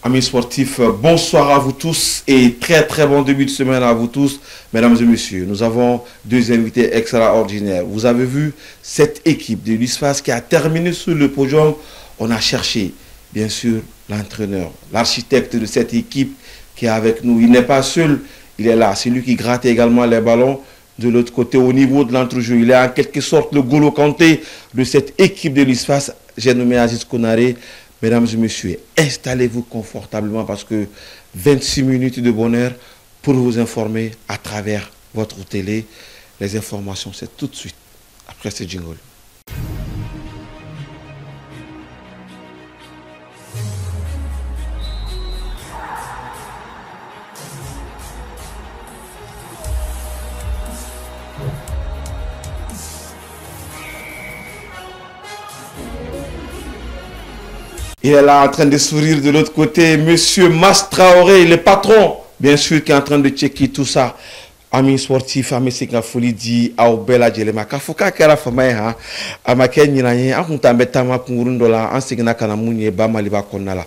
Amis sportifs, bonsoir à vous tous et très bon début de semaine à vous tous. Mesdames et messieurs, nous avons deux invités extraordinaires. Vous avez vu cette équipe de l'USFAS qui a terminé sur le podium. On a cherché, bien sûr, l'entraîneur, l'architecte de cette équipe qui est avec nous. Il n'est pas seul, il est là. C'est lui qui gratte également les ballons. De l'autre côté, au niveau de l'entrejeu, il est en quelque sorte le Golo Kanté de cette équipe de l'USFAS. J'ai nommé Aziz Konaré. Mesdames et messieurs, installez-vous confortablement parce que 26 minutes de bonheur pour vous informer à travers votre télé. Les informations, c'est tout de suite après ce jingle. Il est là en train de sourire de l'autre côté. Monsieur Mas Traoré, le patron, bien sûr, qui est en train de checker tout ça. Amis sportifs, amis Folie dit à Obela Djelema. Kafuka kera famaye ha. Amake nyinanye. Akunta betama kungurundola. Ansigna kanamunye bama liba konala.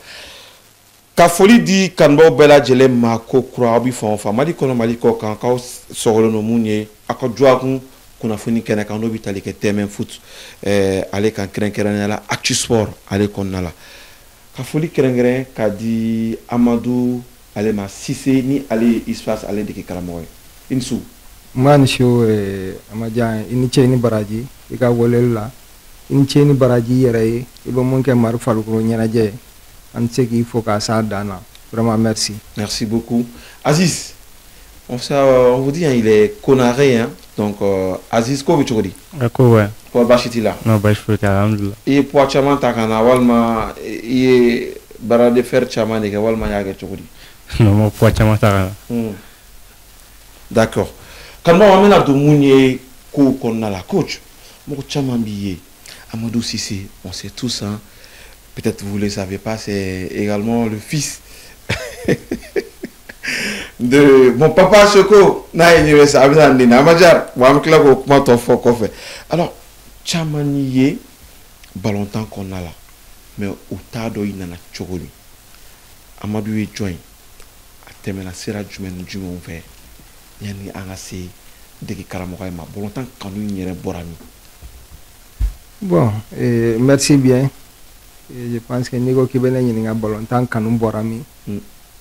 Kafoli dit kanbo Obela Djelema ko kura obi fonfa. Mali kono mali ko kanka sogolo no munye. Akojwa kun kuna funi kena kando bitali ke temen foot. Ale kan krenkeranela Actu Sport ale konala. Kafoli kerengere kadi Amadou Alema Sissé ni ale ispas ale de kalamoy insu man show amajan ini cheni baraji ika wolela ini cheni baraji yere ibo monke mar faluko nyana je an seki foka sa dana vraiment merci beaucoup Aziz on vous dit hein, il est Konaré hein donc Aziz ko bichodi ko ouais pour bashitila non bashfuta alhamdulillah et pour chaman takana walma et barade fer chaman et walma yaga chodi non mo pour chaman takana d'accord quand on amène Abdou Mounié ko konna la coach mo chaman billet Amadou Sissé on sait tous hein peut-être vous le savez pas c'est également le fils de mon papa Choko na université abizandi na majar wa mkla ko kuma to fo ko fait alors chamaniye ballon temps qu'on a là mais au tado inana chogoni Amadou e join atemena sera jumen jumon fait yani angase de karamoka ma ballon temps kanu nyere borami bon merci bien je pense que nigo ki benen ni nga ballon temps kanu borami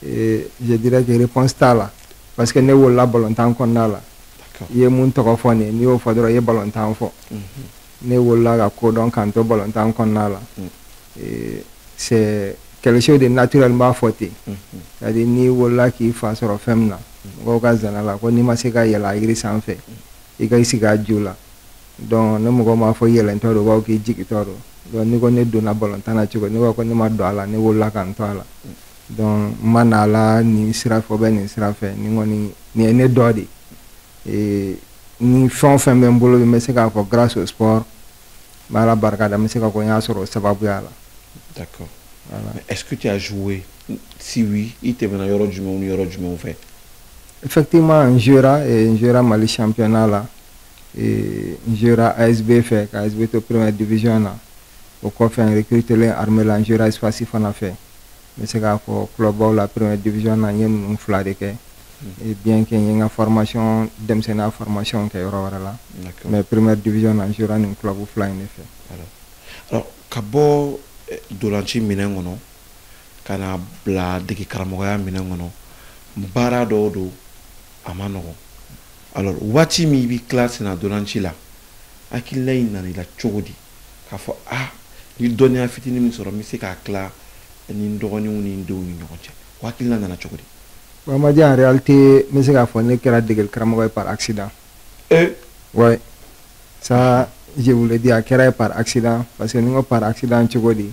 et je dirais que réponse ta là parce que ne wola ballon temps qu'on a là ye mun to ko fone ni o fodoro ye ballon temps fo ne wola ga ko donc quand to ballon temps qu'on a là et c'est quelque chose de naturellement fauté c'est-à-dire ni wola qui fa sur femme là ko ga zana la ko ni ma se ga yela igri sans fait e ga isi ga jula donc ne mo ko ma fo yela to do ko ki jiki to do donc ni ko ne do na ballon temps na chiko ni ko ni ma do ala ni wola kan to ala donc manala ni sira fo ben ni sira fe ni ngoni ni ene dodi et ni fon fe men bolo me se ka ko grâce au sport mala barka da me se ka ko nya soro sababu yala d'accord voilà. Mais est-ce que tu as joué si oui il te mena yoro du monde fait effectivement un joueur Mali championnat là et un joueur ASB fait ASB to première division là au ko fait recruter les armées là un joueur spacif on a fait mais c'est qu'à club la première division na yen un flade ke et bien que y a formation dem c'est na formation que yoro wara la mais première division na jura un club fly en effet alors kabo dolanchi minengono kana bla de karamoya minengono mbara do amano alors wati mi bi classe na dolanchi la akilla ina la chogodi ka fo ni donner a fitini mi soro mi se ka cla ni ndogoni ni ndo ni ñoxo wakil na na chogodi ba ma en réalité mais c'est qu'à fond ne kera degel kramo par accident ouais ça je voulais dire kera par accident parce que ningo par accident chogodi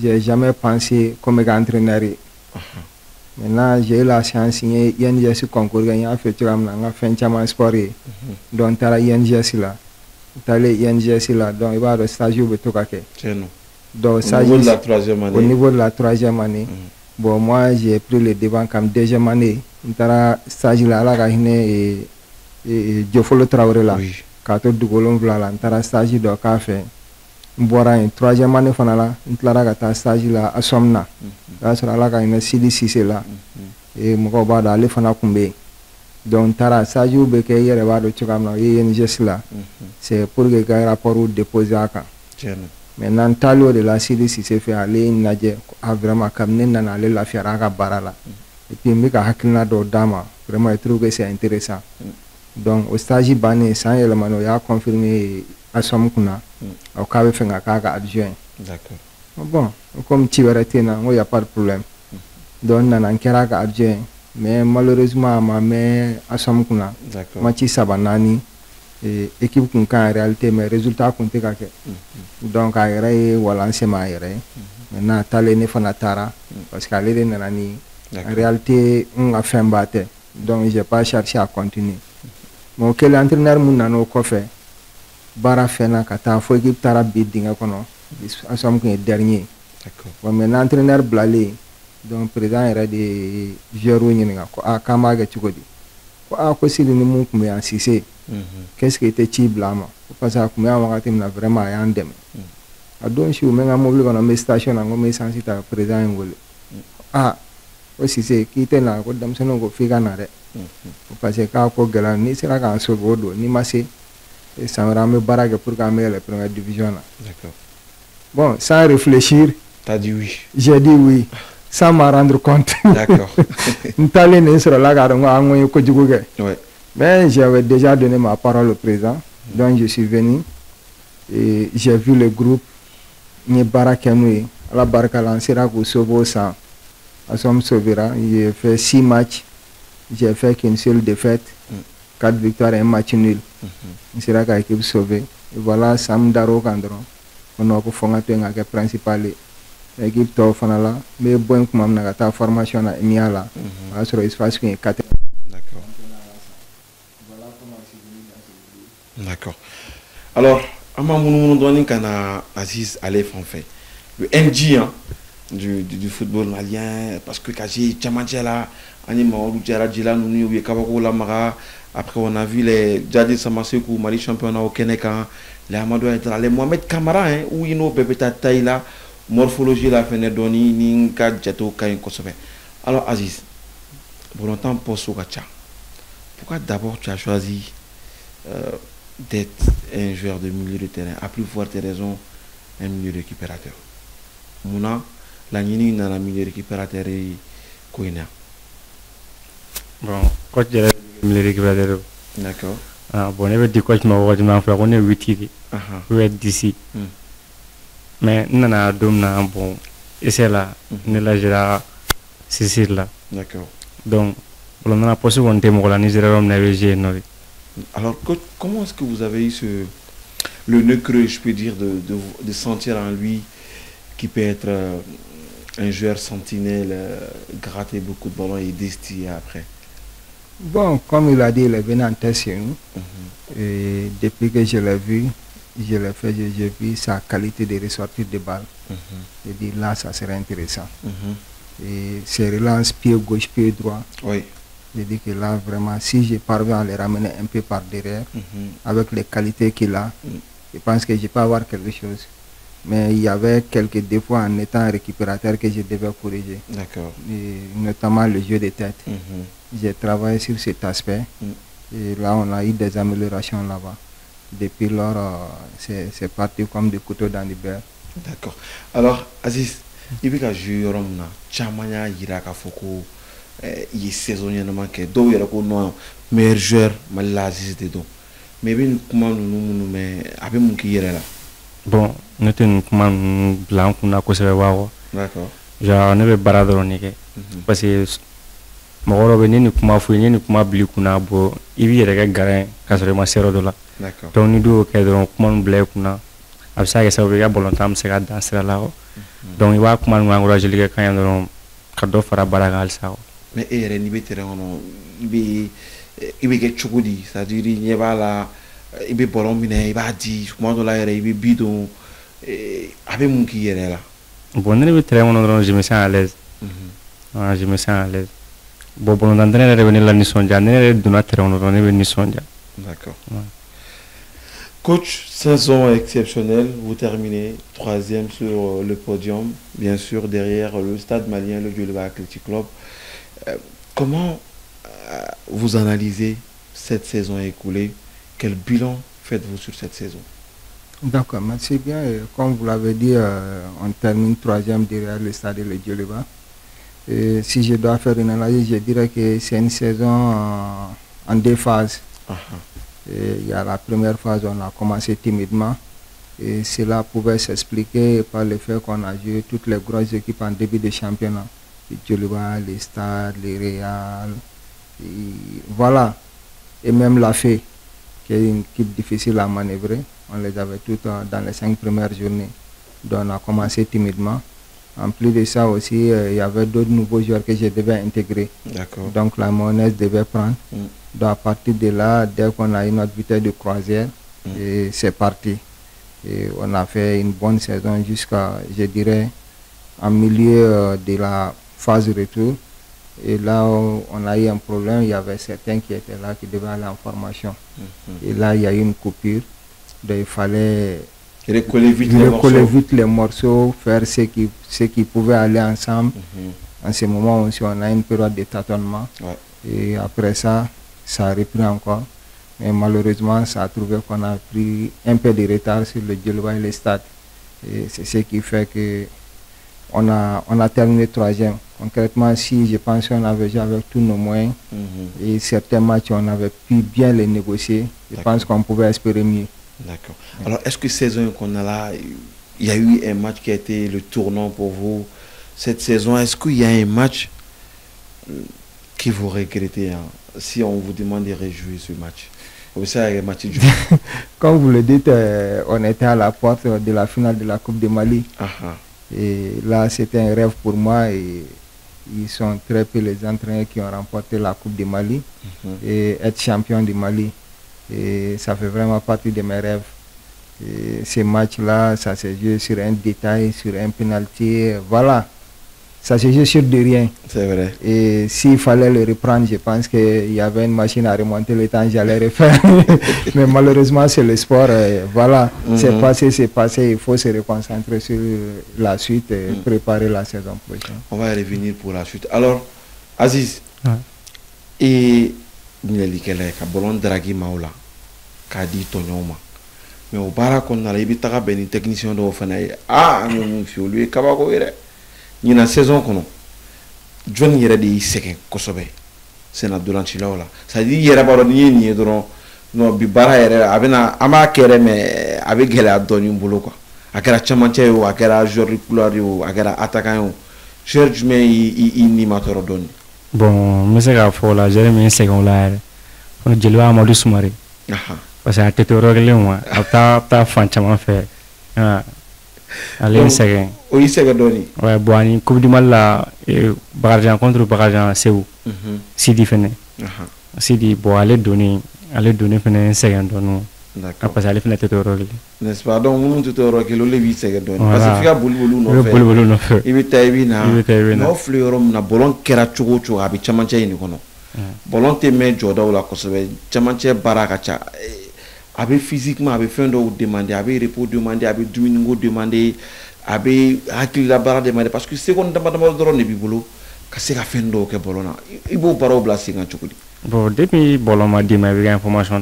j'ai jamais pensé comme entraîneur maintenant j'ai eu la chance y a ce concours gagné a fait turam na fin chama sport donc tara INGS là tale INGS là donc il va au stage au tokake donc ça au niveau de la troisième année bon moi j'ai pris le devant comme deuxième année tara stage là la gagné et Diofolo Traoré là quand to dugolon voilà tara stage do ka fait bɔra yen troisième année fana la n tilara ka taa stage la ASOM na o y'a sɔrɔ ala ka hinɛ Sidi Sise la mɔgɔw b'a dɔn ale fana tun bɛ yen donc n taara stage bɛ kɛ i yɛrɛ b'a dɔn cogoya min na o ye INGS la c'est pour que ka rapport déposer a kan maintenant n taalen o de la Sidi Sise fɛ ale ye n lajɛ vraiment kabini ne nana ale lafiyara a ka baara la et puis n bɛ ka hakilina dɔw d'a ma vraiment je trouve que c'est intéressant donc o stage bannen san yɛlɛmana o y'a confirmer ASOM kunna k'a bɛ fɛ ka k'a ka adjoint bon comme ci wɛrɛ tɛ n na n ko y a pas de problème donc n nana n kɛra a ka adjoint mais malheureusement a ma mɛn ASOM kunna match 3-4 équipe kun kan en réalité mais résultat kun tɛ ka kɛ donc a yɛrɛ ye walan ma a yɛrɛ ye maintenant taalen ne fana taara parce que ale de nana ni en réalité n ka fɛn ba tɛ donc j'ai pas cherché à continuer mais o kɛlen entraîneur mun nana o kɔfɛ baara fɛnna ka taa fo équipe taara bi dingɛ kɔnɔ ASOM kun ye dernier bon maintenant entraîneur bilalen donc président yɛrɛ de ye joueur ɲininka ko k'an b'a kɛ cogo di ko ko Sidi ni mun tun bɛ yan Cissé qu'est-ce que i tɛ ci bila a ma parce que a tun bɛ yan wagati min na vraiment a y'an dɛmɛ a don su n bɛ n ka mobili kɔnɔ n bɛ station na n ko n bɛ essence ta président ye n wele ko Cissé k'i tɛ na ko denmisɛnninw ko f'i ka na dɛ parce que k'a ko gɛlɛya n'i sera k'an sauver o don n'i ma se san wɛrɛ an bɛ baara kɛ pour que an bɛ yɛlɛ première division na bon sans réfléchir t'as dit oui j'ai dit oui sans m'en rendre compte n taalen de n sɔrɔla k'a dɔn ko an ko n ye kojugu kɛ mais j'avais déjà donné ma parole au président donc je suis venu et j'ai vu le groupe n ye baara kɛ n'u ye ala barika la n sera k'u sauver o san ASOM sauvera j'ai fait 6 matchs j'ai fait qu'une seule défaite 4 victoires et 1 match nul n sera ka équipe sauver et voilà san min dar'o kan dɔrɔn ko non ko fɔ n ka to yen ka kɛ principal ye équipe tɔw fana la n bɛ bɔ yen tuma min na ka taa formation na EMIA la o y'a sɔrɔ espace kun ye 4. D'accord. Alors, Amamounoumoudouani Kana Aziz Alef en fait. Le NG hein, du football malien, parce que Kaji Tchamadjela, Anima Oudjara Djela, Nouni, Kabako Lamara, après on a vu les Djadil Samasekou, Mali championnat au Keneka, les Amadou Etra, les Mohamed Kamara, hein, où ils n'ont pas taïla, morphologie la Fenedoni, Ninka Djato Kain Kosovo. Alors Aziz, pour longtemps pour Sogacha, pourquoi d'abord tu as choisi d'être un joueur de milieu de terrain, à plus forte raison un milieu récupérateur? Mouna, la nini dans la milieu récupérateur et Kouina. Bon, coach de milieu récupérateur. D'accord. Bon, on dit coach m'a fait on est 8 ou est d'ici. Mais nana domna bon, et c'est là, ne la gère c'est là. D'accord. Donc, on a posé un thème pour la Nigeria on avait géré. Alors, coach, comment est-ce que vous avez eu le nœud creux, je peux dire, de sentir en lui qui peut être un joueur sentinelle, gratter beaucoup de ballons et distiller après? Bon, comme il a dit, il est venu en test chez nous. Et depuis que je l'ai vu, je l'ai fait, j'ai vu sa qualité de ressortir de balles. J'ai dit là, ça serait intéressant. Et ses relances pied gauche, pied droit. Oui. J'ai dit que là, vraiment, si je parviens à les ramener un peu par derrière, avec les qualités qu'il a, je pense que je peux avoir quelque chose. Mais il y avait quelques défauts en étant récupérateur que je devais corriger. D'accord. Notamment le jeu de tête. J'ai travaillé sur cet aspect. Et là, on a eu des améliorations là-bas. Depuis lors, c'est parti comme du couteau dans le beurre. D'accord. Alors, Aziz, il y a un joueur qui a Foko. Il est saisonnièrement que do yera ko no meilleur joueur Malaziz de do mais ben comment nous mais avec mon qui yera là bon nous ten comment blanc na ko se wawo d'accord ja ne be baradro ni ke parce que mogoro be ni kuma fu ni kuma bli kuna bo ibi yera ga garin ka sore ma sero do la d'accord donc ni do ke do kuma blé kuna absa ke sabe ga bolontam se ga dans la donc il va kuma encourager les kan do ka do fara baragal sa. Mais il n'y a pas de choukoudi, c'est-à-dire il n'y a pas la il y a ballon il va dire comment on l'a il y a bidon avec mon qui est là. Bon, je me sens à l'aise. Je me sens à l'aise. Bon, on entend revenir la Nisonja, on est de notre on est Nisonja. D'accord. Coach, saison exceptionnelle, vous terminez 3e sur le podium, bien sûr derrière le Stade Malien, le Djoliba Athletic Club. Comment vous analysez cette saison écoulée? Quel bilan faites-vous sur cette saison? D'accord, merci bien. Et comme vous l'avez dit, on termine 3e derrière le Stade et le Djoliba. Si je dois faire une analyse, je dirais que c'est une saison en 2 phases. Il y a la première phase où on a commencé timidement et cela pouvait s'expliquer par le fait qu'on a joué toutes les grosses équipes en début de championnat. Les Djoliba, les Stades, les Real, voilà. Et même la Fée, qui est une équipe difficile à manœuvrer. On les avait toutes dans les 5 premières journées. Donc on a commencé timidement. En plus de ça aussi, il y avait d'autres nouveaux joueurs que je devais intégrer. Donc la mayonnaise devait prendre. Donc à partir de là, dès qu'on a eu notre vitesse de croisière, et c'est parti. Et on a fait une bonne saison jusqu'à, je dirais, en milieu de la phase retour. Et là, on a eu un problème. Il y avait certains qui étaient là, qui devaient aller en formation. Et là, il y a eu une coupure. Donc il fallait recoller vite les morceaux, faire ce qui pouvait aller ensemble. En ce moment aussi, on a une période de tâtonnement. Et après ça, ça a repris encore. Mais malheureusement, ça a trouvé qu'on a pris un peu de retard sur le Djoliba et le Stade. Et c'est ce qui fait que on a terminé 3e. Concrètement, si je pense qu'on avait joué avec tous nos moyens et certains matchs, on avait pu bien les négocier, je pense qu'on pouvait espérer mieux. D'accord. Alors, est-ce que saison qu'on a là, il y a eu un match qui a été le tournant pour vous cette saison? Est-ce qu'il y a un match que vous regrettez si on vous demande de rejouer ce match? Comme vous le dites, on était à la porte de la finale de la Coupe de Mali. Et là, c'était un rêve pour moi. Et ils sont très peu les entraîneurs qui ont remporté la Coupe de Mali et être champion du Mali. Et ça fait vraiment partie de mes rêves. Et ces matchs-là, ça s'est joué sur un détail, sur un penalty. Voilà. Ça s'est joué sur de rien. C'est vrai. Et s'il fallait le reprendre, je pense qu'il y avait une machine à remonter le temps, j'allais refaire. Mais malheureusement, c'est le sport. Voilà. C'est passé. Il faut se reconcentrer sur la suite et préparer la saison prochaine. On va y revenir pour la suite. Alors, Aziz, et Nili Kele, Kabolon Draghi Maola, Kadi Tonyoma. Mais au bara qu'on a l'habitude de technicien de Ofanaï. Ah, mon fils, lui, Kabako, il y a une saison qu'on a. John y a des secondes, Kosobe. C'est notre Dolanchila. Ça dit, il y a pas de ni no bibara avec un amakere, mais avec elle a donné un boulot. À quel chamanche ou à quel jour couleur ou à quel attaquant. Cherche, mais il n'y m'a pas donné. Bon, mais c'est grave, là, j'ai mis un second là. On a gelé à Maurice Soumari. Parce que tu te regardes, moi, tu fan chaman fait. Allez, un second. Oui, c'est donné. Ouais, bon, Coupe du Mal là, Barajan contre Barajan, c'est où? Sidi Fene. Sidi, bon, allez donner un second. D'accord. Parce qu'elle fait la tête au rôle. N'est-ce pas? Donc, nous, tout au rôle, le levi, c'est donné. Parce que tu as boulou, non fait. Il veut t'aider, non, fleur, na bolon, kerachugo, abi chamanche, ni kono. Bolon, te met Joda ou la Kosovo, chamanche, barakacha. Abi physiquement, abi fin de demander, abi repos demander, abi domingo demander, abi hakili la bara demander. Parce que c'est qu'on demande de drone, et boulot, que c'est la fin de que bolona. Il faut pas oublier quand tu dis. Bon, depuis bolon m'a dit, mais avec information.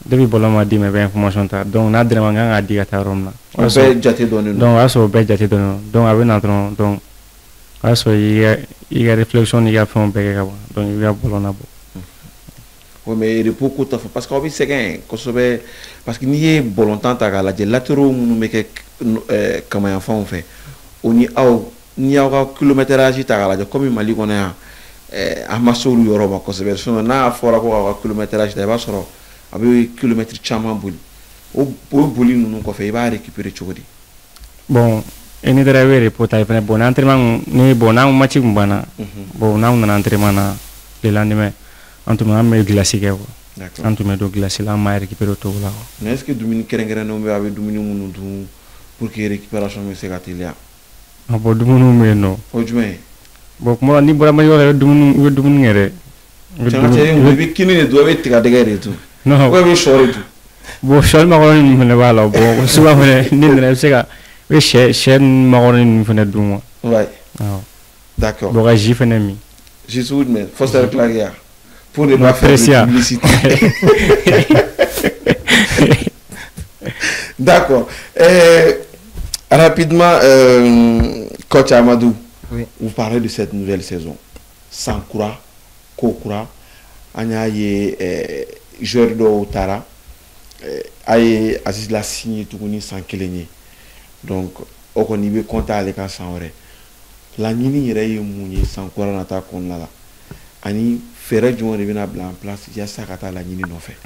Depuis bolon m'a dit, mais avec information. Donc, on a demandé à dire à ta Rome. On peut déjà donner. Donc, à ce moment-là, déjà donné. Donc, avec notre donc, à ce il y a réflexion, il y a fait un peu donc il y a bolon à oui, mais il faut que tu fasses parce qu'on c'est qu'un parce qu'il n'y a pas longtemps à la latéraux nous met comme un enfant on fait on y a un kilométrage à la comme il m'a dit qu'on a à Massoulou Europe parce que sinon on a fort à kilométrage de base avec kilomètres chaman bouli au bouli nous qu'on fait il va récupérer chouadi bon et ni derrière pour tailler bon entraînement ni bon un match kumbana bon on a un entraînement le lendemain Antum a mis glace quoi. D'accord. Antum a glace là, m'a récupéré tout là. Mais est-ce que Dominique Kerengren on va avec Dominique Mounoudou pour que récupération me s'égatilia? Ah bon Dominique mais non. Aujourd'hui. Bon moi ni bora mayo Dominique ngere. Tu as dit on veut qu'il ne doit être tiré de guerre tout. Non. Ouais mais choré tout. Bon, je ne vais pas bon, souvent, je ne Ouais. D'accord. Bon, j'y fais un ami. Je suis mais faut se clarifier pour ne pas faire de publicité. D'accord. Rapidement, coach Amadou, oui. Vous parlez de cette nouvelle saison. Sankura, Kokura, Anyaye, Jordo Tara, Aye Aziz la signé tout ni sans kelenye. Donc, au niveau compta avec un sans vrai. La nini yere mouni Sankura nata konala. Ani ferait du monde venir en place, il y a ça kata la nini non fait.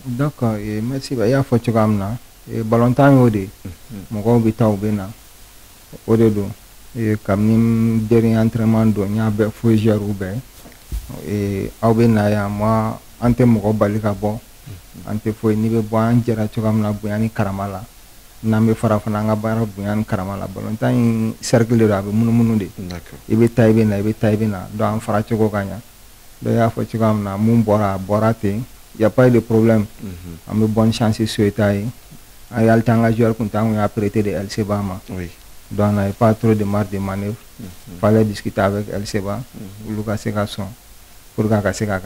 D'accord, merci. Il y a fausse gamna. Balontan ode, mon gars bita obena, ode do. Comme ni dernier entraînement do, n'y a pas fouillé Jaroube. Et obena ya moi, ante mon gars balika bon, ante fouillé ni be bon, jera chugamna buyani karamala. Nambe farafana nga bara buyani karamala. Balontan cercle de rabe munu de. D'accord. Ibe taibena, do an fara chugo kanya. Do ya fausse gamna, mun borate. Il n'y a pas eu de problème. On a bonne chance sur l'État. En réalité, on a prêté de LCBA. Oui. Donc, on n'avait pas trop de marge de manœuvre. Il fallait discuter avec LCBA pour que ça soit pour que ça soit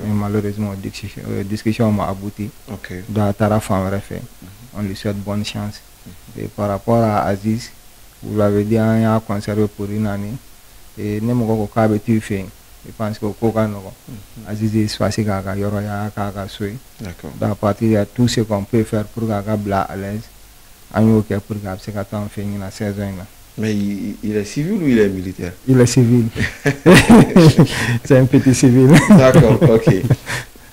malheureusement, la discussion m'a abouti. Donc, on lui souhaite bonne chance. Et par rapport à Aziz, vous l'avez dit, on a conservé pour une année. Et nous avons fait. Je pense que Aziz est facile à yoro ya kaka soy. D'accord. À partir de tout ce qu'on peut faire pour que bla à l'aise. Pour que se finir la saison. Mais il est civil ou il est militaire? Il est civil. C'est un petit civil. D'accord, ok.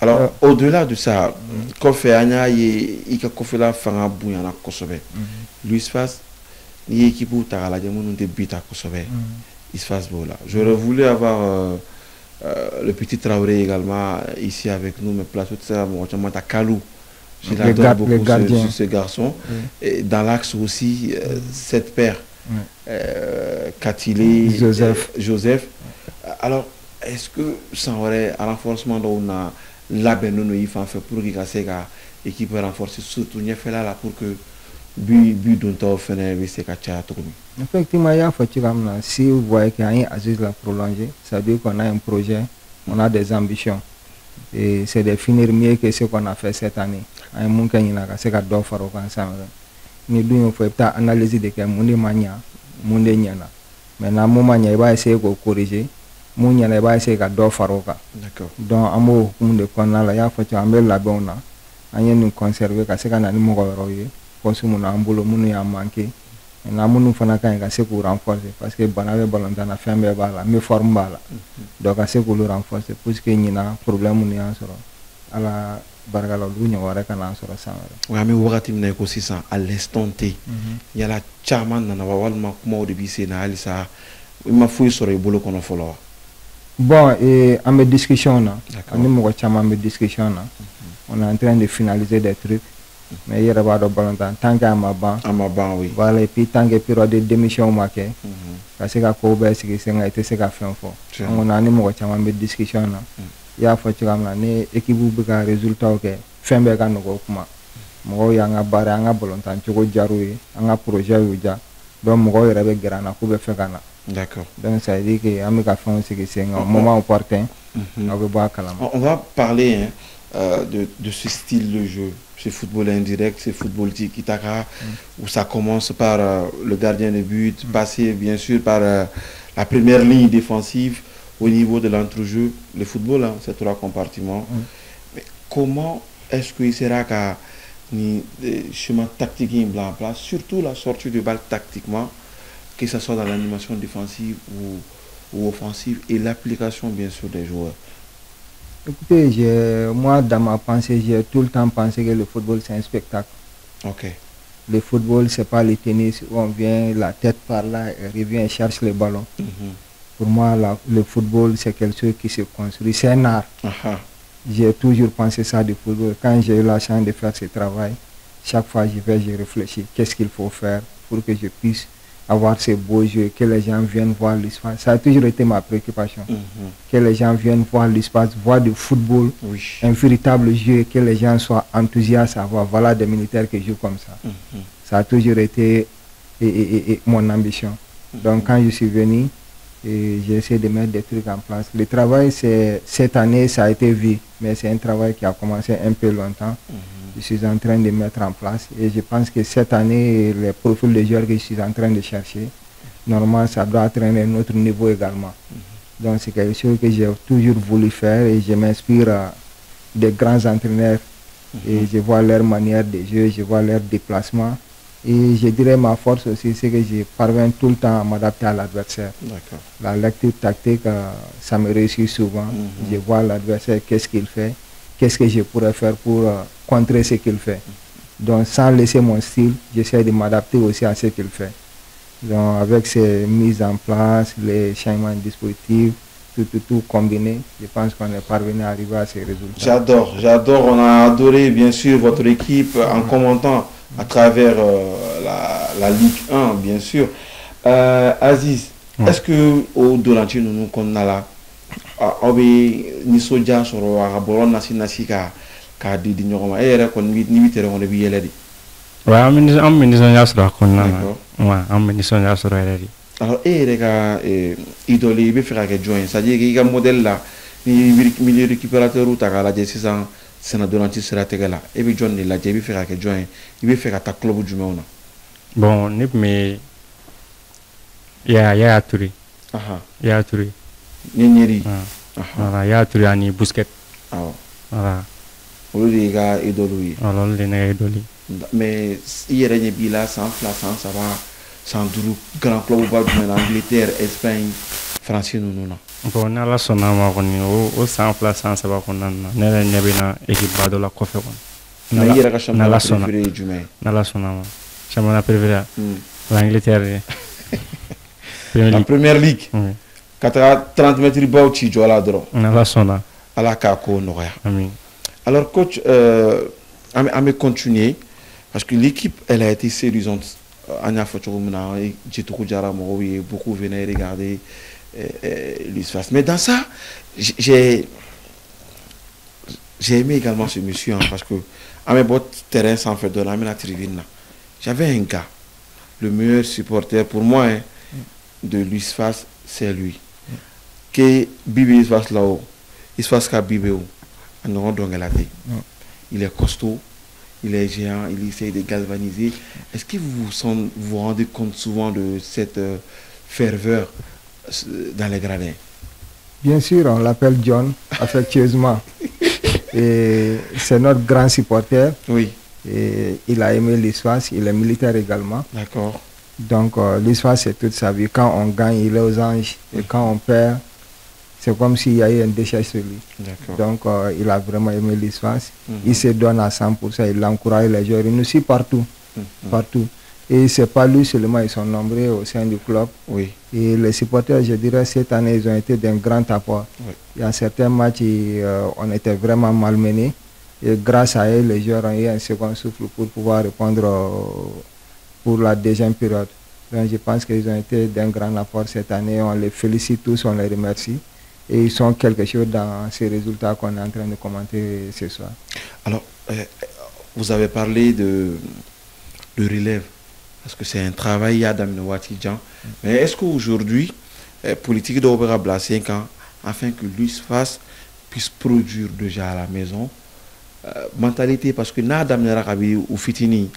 Alors, au-delà de ça, Kofi Anya, il a fait la fanga bouillana Kosobe. Lui se fasse, il y a équipe où tu as la demande de but à Kosobe. Il se fasse beau là. J'aurais voulu avoir le petit Traoré également ici avec nous, mais place tout ça, moi, je Kalou. Je l'adore beaucoup ce garçon. Et dans l'axe aussi, cette paire, Katile, Joseph. Alors, est-ce que ça aurait un renforcement dont on a l'abénon il faut faire pour que l'équipe renforcée, surtout il fait là pour que but dont on fait c'est effectivement, il y a si vous voyez qu'il y a un Aziz la prolongé, ça veut dire qu'on a un projet, on a des ambitions. Et c'est de finir mieux que ce qu'on a fait cette année. Un monde qui a fait que faire ensemble. Nous devons faire analyser de quel monde mania, monde nyana. Maintenant, moment il va essayer de corriger, monde il va essayer de faire. D'accord. Donc, à mon de connaître, il y a fait un bel labon là, on a nous conserver parce qu'on a nous mourir. Consomme un boulot, nous a manqué. Et nous avons fait pour renforcer parce que Banave Balantana a fait un bala, mais forme bala. Donc, c'est pour le renforcer, puisqu'il y a un problème à la Bargala Lune ou à la Canasura. Oui, mais vous avez aussi ça à l'instant T. Il y a la charman dans la Walma, comment au début c'est Alissa. Il m'a fouillé sur le boulot qu'on a fait là. Bon, et en discussion, on est en train de finaliser des trucs. Mais il y a des ballons tant qu'à ma banque. Oui. Voilà, et puis tant que période de démission, parce que Kobe, c'est que c'est un été, c'est qu'à faire. On a un discussion. Il y a fait que l'équipe a un résultat. Fin de l'année, il y a un bar, un ballon, un projet. Donc, il y a un grand coup. D'accord. Donc, ça veut dire que c'est un moment opportun. On va parler de ce style de jeu. C'est football indirect, c'est football tiki-taka, où ça commence par le gardien de but, passer bien sûr par la première ligne défensive au niveau de l'entrejeu. Le football, hein, c'est 3 compartiments. Mais comment est-ce qu'il sera qu'un chemin tactique en place, surtout la sortie de balle tactiquement, que ce soit dans l'animation défensive ou offensive, et l'application bien sûr des joueurs? Écoutez, moi, dans ma pensée, j'ai tout le temps pensé que le football, c'est un spectacle. Ok. Le football, c'est pas le tennis où on vient la tête par là et revient et cherche le ballon. Pour moi, le football, c'est quelque chose qui se construit. C'est un art. J'ai toujours pensé ça du football. Quand j'ai eu la chance de faire ce travail, chaque fois je réfléchis. Qu'est-ce qu'il faut faire pour que je puisse avoir ces beaux jeux, que les gens viennent voir l'espace. Ça a toujours été ma préoccupation. Que les gens viennent voir l'espace, voir du football, un véritable jeu, que les gens soient enthousiastes à voir. Voilà des militaires qui jouent comme ça. Ça a toujours été mon ambition. Donc quand je suis venu, j'ai essayé de mettre des trucs en place. Le travail, cette année, ça a été vu, mais c'est un travail qui a commencé un peu longtemps. Je suis en train de mettre en place et je pense que cette année, les profils de joueurs que je suis en train de chercher, normalement, ça doit atteindre un autre niveau également. Donc c'est quelque chose que j'ai toujours voulu faire et je m'inspire des grands entraîneurs et je vois leur manière de jouer, je vois leur déplacement. Et je dirais ma force aussi, c'est que je parviens tout le temps à m'adapter à l'adversaire. La lecture tactique, ça me réussit souvent. Je vois l'adversaire, qu'est-ce qu'il fait, qu'est-ce que je pourrais faire pour contrer ce qu'il fait. Donc sans laisser mon style, j'essaie de m'adapter aussi à ce qu'il fait. Donc avec ces mises en place, les changements de dispositifs, tout combiné, je pense qu'on est parvenu à arriver à ces résultats. J'adore, on a adoré bien sûr votre équipe en commentant à travers la Ligue 1, bien sûr. Aziz, est-ce que au Dolanchi nous connaissons là, ni soja sur la boron nasi ka di nyoma ere kon ni bitere on bi yeledi. Ouais, am ministre ya sura konna. Ouais, am ministre ya sura yeledi. Alors ka idole be fera que join, c'est-à-dire que modèle là ni milieu récupérateur ou ta la je 600 c'est Dolanchi sera tegala et bi join la je bi fera que join, il be fera ta club du monde. Bon, ni mais ya Touré. Ya Touré. Ninyeri. Voilà, ya Touré ani Busquets. Voilà. Olu ga idolu yi. Alors les ne idolu. Mais hier il y a 100 places, ça va sans doute grand club ba du Angleterre, Espagne, France nous non. Bon, na la sona ma koni o 100 places ça va konna na ne ne bina équipe ba de la cofe kon. Na hier ka championnat préféré du mai. Na la sona ma. Championnat préféré. L'Angleterre. La première ligue. 30 mètres de bas tu joues là dedans. Na la sona. Ala ka ko noya. Amin. Alors coach, à me continuer parce que l'équipe elle a été séduisante. Anya Fochorumna, Jitoko Jara Moroui, beaucoup venaient regarder l'USFAS. Mais dans ça, j'ai aimé également ce monsieur hein, parce que à mes bottes terrain sans faire de la tribune, j'avais un gars, le meilleur supporter pour moi hein, de l'USFAS, c'est lui. Que Bibi l'USFAS là-haut, l'USFAS ka Bibi où. Il est costaud, il est géant, il essaie de galvaniser. Est-ce que vous vous rendez compte souvent de cette ferveur dans les gradins? Bien sûr, on l'appelle John, affectueusement. Et c'est notre grand supporter. Oui. Et il a aimé l'USFAS, il est militaire également. D'accord. Donc l'USFAS, c'est toute sa vie. Quand on gagne, il est aux anges. Et quand on perd, c'est comme s'il y a eu un déchet sur lui. Donc, il a vraiment aimé l'USFAS. Il se donne à 100%, il encourage les joueurs. Il nous suit partout. Partout. Et ce n'est pas lui seulement, ils sont nombreux au sein du club. Oui. Et les supporters, je dirais, cette année, ils ont été d'un grand apport. Oui. Il y a certains matchs, on était vraiment malmenés. Et grâce à eux, les joueurs ont eu un second souffle pour pouvoir répondre pour la deuxième période. Donc, je pense qu'ils ont été d'un grand apport cette année. On les félicite tous, on les remercie. Et ils sont quelque chose dans ces résultats qu'on est en train de commenter ce soir. Alors, vous avez parlé de relève, parce que c'est un travail à Damnouatidjan. Mais est-ce qu'aujourd'hui, politique d'Opéra Blas 5 ans, afin que l'USFAS puisse produire déjà à la maison, mentalité, parce que Nadam Narabi ou Fitini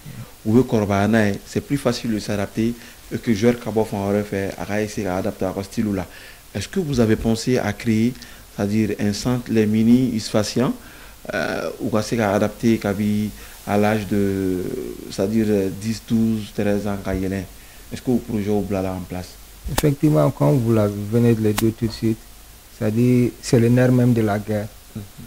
ou Korbana, c'est plus facile de s'adapter que joueur Kabof en refait à essayer d'adapter à ce style-là. Est-ce que vous avez pensé à créer, c'est-à-dire un centre, les mini isfaciens, ou à adapter à l'âge de, c'est-à-dire 10, 12, 13 ans, est-ce que vous pouvez jouer là en place? Effectivement, comme vous venez de le dire tout de suite, c'est-à-dire c'est le nerf même de la guerre.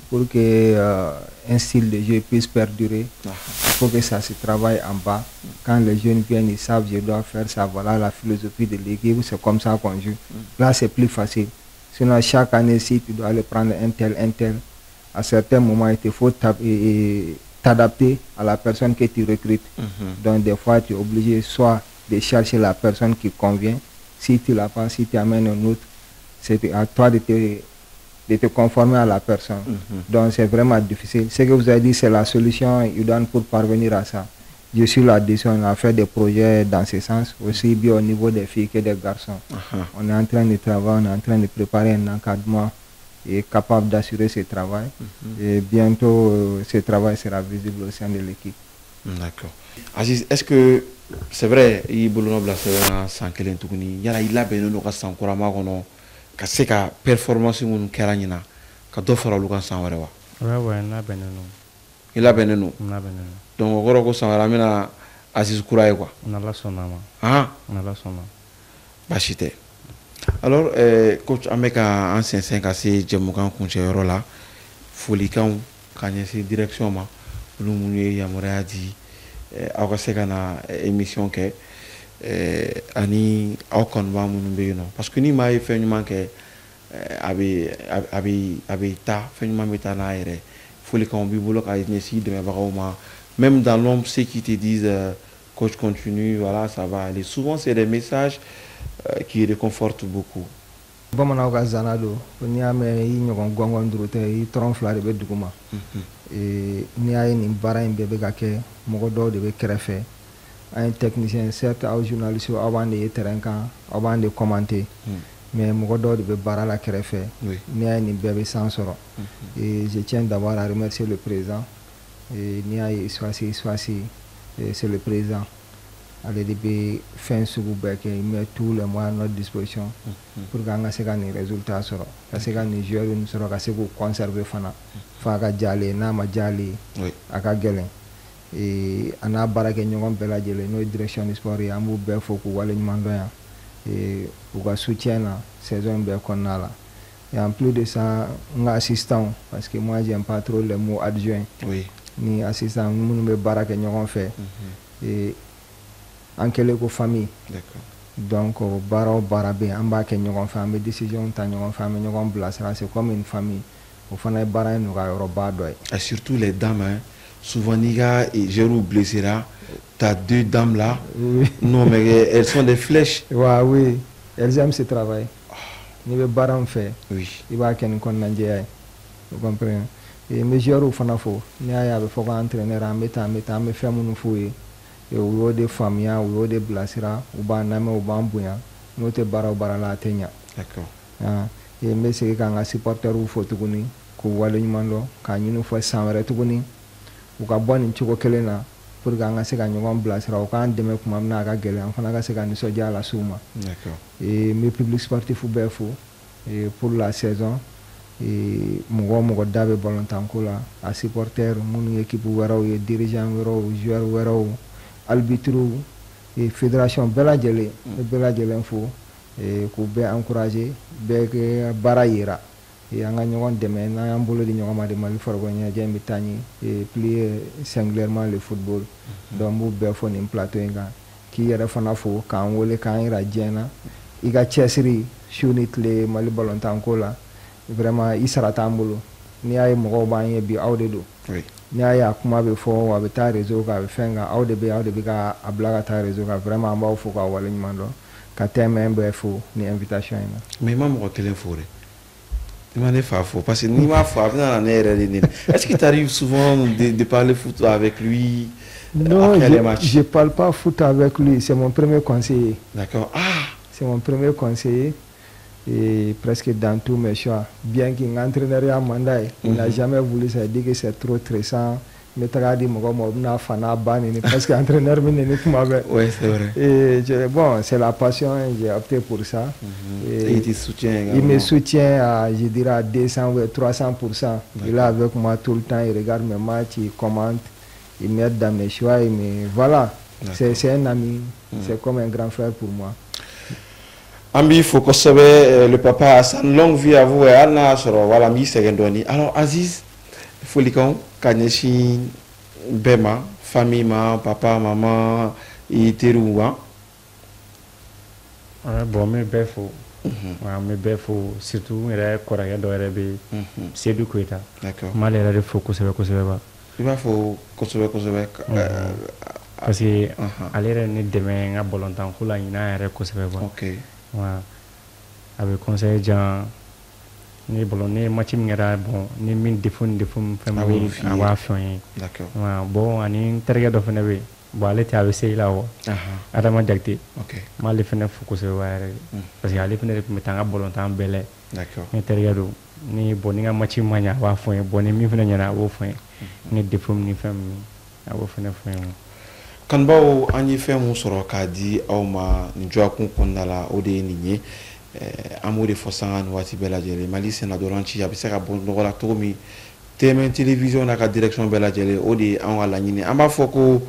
Pour qu'un style de jeu puisse perdurer, il faut que ça se travaille en bas. Quand les jeunes viennent, ils savent je dois faire ça, voilà la philosophie de l'équipe, c'est comme ça qu'on joue. Là, c'est plus facile. Sinon, chaque année, si tu dois aller prendre un tel, à certains moments, il te faut t'adapter à la personne que tu recrutes. Donc, des fois, tu es obligé soit de chercher la personne qui convient. Si tu l'as pas, si tu amènes un autre, c'est à toi de te conformer à la personne. Donc c'est vraiment difficile. Ce que vous avez dit, c'est la solution idoine pour parvenir à ça. Je suis là dessus, on a fait des projets dans ce sens, aussi bien au niveau des filles que des garçons. On est en train de travailler, on est en train de préparer un encadrement et capable d'assurer ce travail. Et bientôt, ce travail sera visible au sein de l'équipe. D'accord. Aziz, est-ce que c'est vrai, il y a sans que l'intouni, il y a la benne au sans courant, que c'est que performance ou caranina, que d'offre au Lucan sans rewa. Ouais, n'a ben non. Il a benne nous. N'a ben non. Donc, au Roko sans ramena Aziz Kouraï quoi. On a la sonama. Ah, on a la sonama. Bachite. Alors, coach Ameka, ancien 5 à 6, Djemoukan, Kuncherola, Folikan, Kanyesi, direction, ma, Lumuni, Yamorea dit, Aukasegana, émission que, Ani, Aukon, Bamunbe, non. Parce que ni m'a fait une manque, Abita, fait une mamita naïre, Folikan, Bibolo, Aïnesi, de Mabaroma, même dans l'ombre, ceux qui te disent, coach continue, voilà, ça va aller. Souvent, c'est des messages qui réconfortent beaucoup. Bamana ka zanado ni ame yi nyogon gongon drote yi tron flare be duguma ni ay ni bara imbe be gake mogo do de be krefe un technicien certes au journaliste avant de terrain kan avant de commenter mais mogo do de be bara la krefe ni ay ni bebe sans soro et je tiens d'abord à remercier le président et ni ay soit c'est le président. Allez depuis fin Sougoubec, il met tous les moyens à notre disposition pour gagner ces résultats. Parce que les joueurs ne seront pas conserver fana. Faga Djali, Nama Djali, Aka Gelen. Et on a baraqué Nyon Bela Djeli, notre direction du sport, et Ambou Belfoko, Walin Mandoya. Et pour le soutien la saison qu'on a là. Et en plus de ça, on a assistant, parce que moi j'aime pas trop le mot adjoint. Ni assistant, nous me baraqué Nyon fait. Et en quelques familles. Donc, barabé, en bas que nous avons fait des décisions, nous avons c'est comme une famille. Au fond, nous avons et surtout les dames, hein. Souvent, j'ai blessé là. Tu as deux dames là. Non, mais elles sont des flèches. Oui, elles aiment ce travail. Nous avons baran fait. Oui. Il va qu'il y ait un vous comprenez. Et mes joueurs au Fanafo, nous avons entraîner à mettre faire mon fouille. Et au de famille, au de blasira, au baname, au bambouya, nous te bara la tenya. D'accord. Et mais c'est quand un supporter ou photogoni, qu'on voit le numéro, quand nous faisons sans retogoni, ou qu'à bon une choco kelena, pour gagner ce qu'on blasira, ou quand demain comme amna gagner, enfin la ce qu'on soit la souma. D'accord. Et mes publics sportifs ou befo, et pour la saison, et mon dabe volontaire là, à supporter, mon équipe ou dirigeant ou joueur ou arbitre et fédération bela jele info et ko be encourager be barayira et anga ñogon deme na ambolo di ñogama de mal forgo nya jemi tani et plus singulièrement le football donc mu be fon in plateau nga ki yara fana fo kan wole kan ira jena iga chesiri shunit le mal ballon tanko la vraiment isara tambolo ni ay mo ba bi awde do Nya kuma be fo wa be ta réseau ka be fenga aw de be ka ablaga ta réseau ka vraiment ba fo ka wala nyimando ka teme be fo ni invitation ina mais maman ko télé foré demandez fa fo parce que ni ma fa na na est-ce que tu arrives souvent de parler foot avec lui? Non, je parle pas foot avec lui, c'est mon premier conseiller. D'accord. C'est mon premier conseiller. Et presque dans tous mes choix. Bien qu'il entraîneur à Mandaï, il n'a jamais voulu ça dire que c'est trop stressant. Mais tu as dit que parce que l'entraîneur oui, c'est vrai. Et bon, c'est la passion, j'ai opté pour ça. Et il te soutient également. Il me soutient à, je dirais, à 200 ou 300%. Il est avec moi tout le temps, il regarde mes matchs, il commente, il m'aide dans mes choix. Voilà, c'est un ami, c'est comme un grand frère pour moi. Ambi, il faut que le papa a sa longue vie à vous et Anna sera voilà mi segendoni. Alors Aziz, il faut dire Kanyeshi Bema, famille ma, papa, maman, et Terouwa. Bon, mais befo. Mais befo surtout il est correct dans RB. C'est du quoi D'accord. Mal est de focus avec quoi. Il va faut que parce que ale yɛrɛ ne dɛmɛ n ka balontan ko la ɲinan yɛrɛ kosɛbɛ quoi. OK. Voilà. A bɛ conseil jan ni ballon ne match min kɛra bon ni min défaut fɛn min a b'a fɔ n ye. D'accord. Voilà. Bon ani n terikɛ dɔ fɛnɛ bɛ yen bon ale tɛ AVC la wa. Adama Jakite. OK. n b'ale fɛnɛ fo kosɛbɛ yɛrɛ parce que ale fɛnɛ de tun bɛ taa n ka balontan bɛɛ lajɛ. D'accord. Ne terikɛ don ni bon ni ka match ma ɲɛ a b'a fɔ n ye bon ni min fɛnɛ ɲɛna a b'o fɔ n ye ni défaut ni fɛn min a b'o fɛnɛ fɔ n ye. Kanbaw an ye fɛn mun sɔrɔ k'a di aw ma nin jɔkun kɔnɔna la o de ye nin ye an b'o de fɔ sanga ni waati bɛɛ lajɛlen Mali Sénat ntolanci a bɛ se ka bɔ nɔgɔ la cogo min TMN télévision n'a ka direction bɛɛ lajɛlen o de ye an ka laɲini an b'a fɔ ko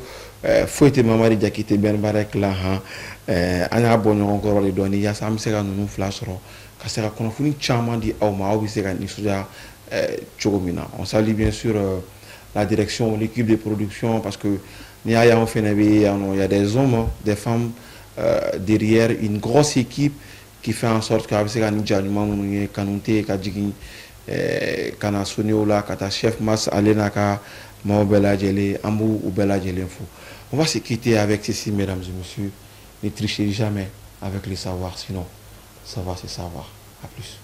foyi tɛ Mamadi Jakite Benbarek la an y'a bɔ ɲɔgɔn kɔrɔ de dɔɔni yaasa an bɛ se ka ninnu fila sɔrɔ ka se ka kunnafoni caman di aw ma aw bɛ se ka nisɔndiya cogo min na on salue bien sûr la direction l'équipe de production parce que il y a des hommes, des femmes derrière une grosse équipe qui fait en sorte qu'avec ces gens kanunte kajigi kana soniola kata chef mas alenaka maobela jele ambu ubela jele fou. On va se quitter avec ceci mesdames et messieurs, ne trichez jamais avec le savoir sinon savoir c'est savoir. À plus.